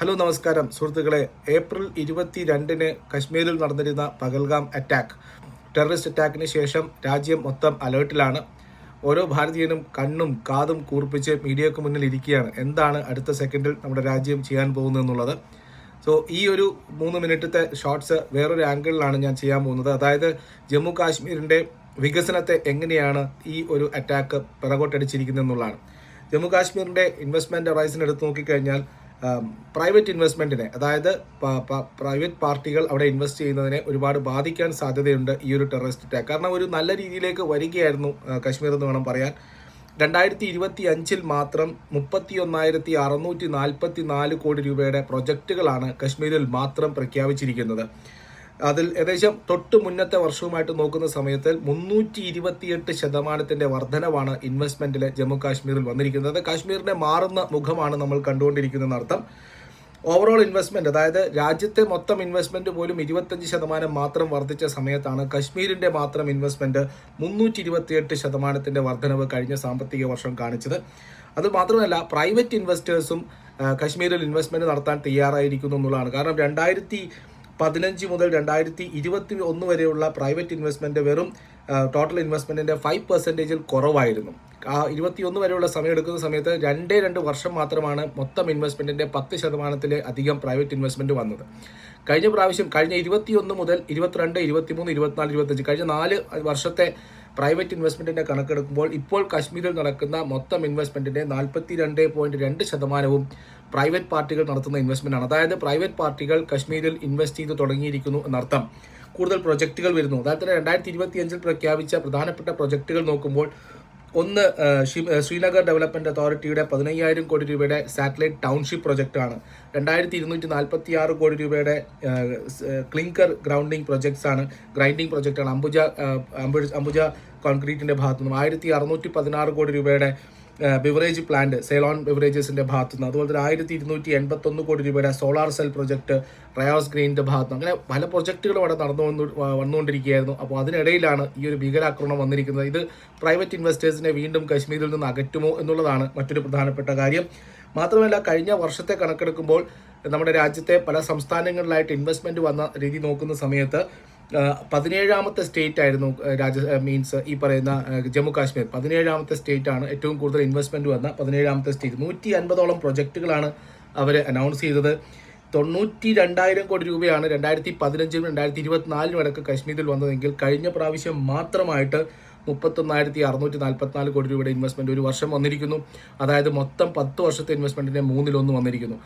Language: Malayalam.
ഹലോ നമസ്കാരം സുഹൃത്തുക്കളെ. ഏപ്രിൽ 22-ന് കശ്മീരിൽ നടന്നിരുന്ന പഹൽഗാം അറ്റാക്ക്, ടെററിസ്റ്റ് അറ്റാക്കിന് ശേഷം രാജ്യം മൊത്തം അലേർട്ടിലാണ്. ഓരോ ഭാരതീയനും കണ്ണും കാതും കൂർപ്പിച്ച് മീഡിയയ്ക്ക് മുന്നിൽ ഇരിക്കുകയാണ്. എന്താണ് അടുത്ത സെക്കൻഡിൽ നമ്മുടെ രാജ്യം ചെയ്യാൻ പോകുന്നതെന്നുള്ളത്. സോ ഈ ഒരു 3 മിനിറ്റത്തെ ഷോർട്സ് വേറൊരു ആംഗിളിലാണ് ഞാൻ ചെയ്യാൻ പോകുന്നത്. അതായത് ജമ്മു കാശ്മീരിൻ്റെ വികസനത്തെ എങ്ങനെയാണ് ഈ ഒരു അറ്റാക്ക് പിറകോട്ടടിച്ചിരിക്കുന്നത് എന്നുള്ളതാണ്. ജമ്മു കാശ്മീരിൻ്റെ ഇൻവെസ്റ്റ്മെൻറ്റ് റൈസിന് എടുത്ത് നോക്കിക്കഴിഞ്ഞാൽ പ്രൈവറ്റ് ഇൻവെസ്റ്റ്മെൻറ്റിനെ, അതായത് പ്രൈവറ്റ് പാർട്ടികൾ അവിടെ ഇൻവെസ്റ്റ് ചെയ്യുന്നതിനെ ഒരുപാട് ബാധിക്കാൻ സാധ്യതയുണ്ട് ഈ ഒരു ടെററിസ്റ്റ് അറ്റാക്ക്. കാരണം ഒരു നല്ല രീതിയിലേക്ക് വരികയായിരുന്നു കശ്മീർ എന്ന് വേണം പറയാൻ. 2025 മാത്രം 31,644 കോടി രൂപയുടെ പ്രൊജക്റ്റുകളാണ് കശ്മീരിൽ മാത്രം പ്രഖ്യാപിച്ചിരിക്കുന്നത്. അതിൽ ഏകദേശം തൊട്ട് മുന്നത്തെ വർഷവുമായിട്ട് നോക്കുന്ന സമയത്ത് 328% വർധനവാണ് ഇൻവെസ്റ്റ്മെന്റിൽ ജമ്മു കാശ്മീരിൽ വന്നിരിക്കുന്നത്. കാശ്മീരിന്റെ മാറുന്ന മുഖമാണ് നമ്മൾ കണ്ടുകൊണ്ടിരിക്കുന്നതെന്നർത്ഥം. ഓവറോൾ ഇൻവെസ്റ്റ്മെന്റ്, അതായത് രാജ്യത്തെ മൊത്തം ഇൻവെസ്റ്റ്മെന്റ് പോലും 25% മാത്രം വർദ്ധിച്ച സമയത്താണ് കശ്മീരിന്റെ മാത്രം ഇൻവെസ്റ്റ്മെന്റ് 328% വർധനവ് കഴിഞ്ഞ സാമ്പത്തിക വർഷം കാണിച്ചത്. അത് മാത്രമല്ല, പ്രൈവറ്റ് ഇൻവെസ്റ്റേഴ്സും കശ്മീരിൽ ഇൻവെസ്റ്റ്മെന്റ് നടത്താൻ തയ്യാറായിരിക്കുന്നു എന്നുള്ളതാണ്. കാരണം 2015 മുതൽ 2021 വരെയുള്ള പ്രൈവറ്റ് ഇൻവെസ്റ്റ്മെന്റ് വെറും ടോട്ടൽ ഇൻവെസ്റ്റ്മെന്റിന്റെ 5% കുറവായിരുന്നു. ആ 21 വരെയുള്ള സമയം എടുക്കുന്ന സമയത്ത് 2 വർഷം മാത്രമാണ് മൊത്തം ഇൻവെസ്റ്റ്മെന്റിന്റെ 10% അധികം പ്രൈവറ്റ് ഇൻവെസ്റ്റ്മെന്റ് വന്നത്. കഴിഞ്ഞ 21 മുതൽ 22, 23, 24, 25 കഴിഞ്ഞ 4 വർഷത്തെ പ്രൈവറ്റ് ഇൻവെസ്റ്റ്മെന്റിന്റെ കണക്കെടുക്കുമ്പോൾ ഇപ്പോൾ കശ്മീരിൽ നടക്കുന്ന മൊത്തം ഇൻവെസ്റ്റ്മെന്റിന്റെ 42.2% പ്രൈവറ്റ് പാർട്ടികൾ നടത്തുന്ന ഇൻവെസ്റ്റ്മെന്റ് ആണ്. അതായത് പ്രൈവറ്റ് പാർട്ടികൾ കശ്മീരിൽ ഇൻവെസ്റ്റ് ചെയ്ത് തുടങ്ങിയിരിക്കുന്നു എന്നർത്ഥം. കൂടുതൽ പ്രൊജക്റ്റുകൾ വരുന്നു. അതായത് 2025 പ്രഖ്യാപിച്ച പ്രധാനപ്പെട്ട പ്രൊജക്റ്റുകൾ നോക്കുമ്പോൾ ഒന്ന് ശ്രീനഗർ ഡെവലപ്മെന്റ് അതോറിറ്റിയുടെ 15,000 കോടി രൂപയുടെ സാറ്റലൈറ്റ് ടൗൺഷിപ്പ് പ്രൊജക്റ്റാണ്. 2,246 കോടി രൂപയുടെ ക്ലിങ്കർ ഗ്രൈൻഡിങ് പ്രൊജക്റ്റാണ് അംബുജ കോൺക്രീറ്റിന്റെ ഭാഗത്തുനിന്നും. 1,616 കോടി രൂപയുടെ ബിവറേജ് പ്ലാന്റ് സെയ്ലോൺ ബിവറേജസിന്റെ ഭാഗത്തുനിന്ന്. അതുപോലെ തന്നെ 1,281 കോടി രൂപയുടെ സോളാർ സെൽ പ്രൊജക്ട് റയാസ് ഗ്രീനിന്റെ ഭാഗത്തുനിന്ന്. അങ്ങനെ പല പ്രൊജക്റ്റുകളും അവിടെ വന്നുകൊണ്ടിരിക്കുകയായിരുന്നു. അപ്പോൾ അതിനിടയിലാണ് ഈ ഒരു ഭീകരാക്രമണം വന്നിരിക്കുന്നത്. ഇത് പ്രൈവറ്റ് ഇൻവെസ്റ്റേഴ്സിനെ വീണ്ടും കശ്മീരിൽ നിന്ന് അകറ്റുമോ എന്നുള്ളതാണ് മറ്റൊരു പ്രധാനപ്പെട്ട കാര്യം. മാത്രമല്ല, കഴിഞ്ഞ വർഷത്തെ കണക്കെടുക്കുമ്പോൾ നമ്മുടെ രാജ്യത്തെ പല സംസ്ഥാനങ്ങളിലായിട്ട് ഇൻവെസ്റ്റ്മെന്റ് വന്ന രീതി നോക്കുന്ന സമയത്ത് 17ാമത്തെ സ്റ്റേറ്റ് ആയിരുന്നു ഈ പറയുന്ന ജമ്മു കാശ്മീർ. 17ാമത്തെ സ്റ്റേറ്റ് ആണ് ഏറ്റവും കൂടുതൽ ഇൻവെസ്റ്റ്മെന്റ് വന്ന 17ാമത്തെ സ്റ്റേറ്റ്. 150ഓളം പ്രൊജക്റ്റുകളാണ് അവർ അനൗൺസ് ചെയ്തത്. 92,000 കോടി രൂപയാണ് 2015-നും 2024-നും ഇടയ്ക്ക് കശ്മീരിൽ വന്നതെങ്കിൽ കഴിഞ്ഞ പ്രാവശ്യം മാത്രമായിട്ട് 31,644 കോടി രൂപയുടെ ഇൻവെസ്റ്റ്മെന്റ് ഒരു വർഷം വന്നിരിക്കുന്നു. അതായത് മൊത്തം 10 വർഷത്തെ ഇൻവെസ്റ്റ്മെന്റിന്റെ 1/3 വന്നിരിക്കുന്നു.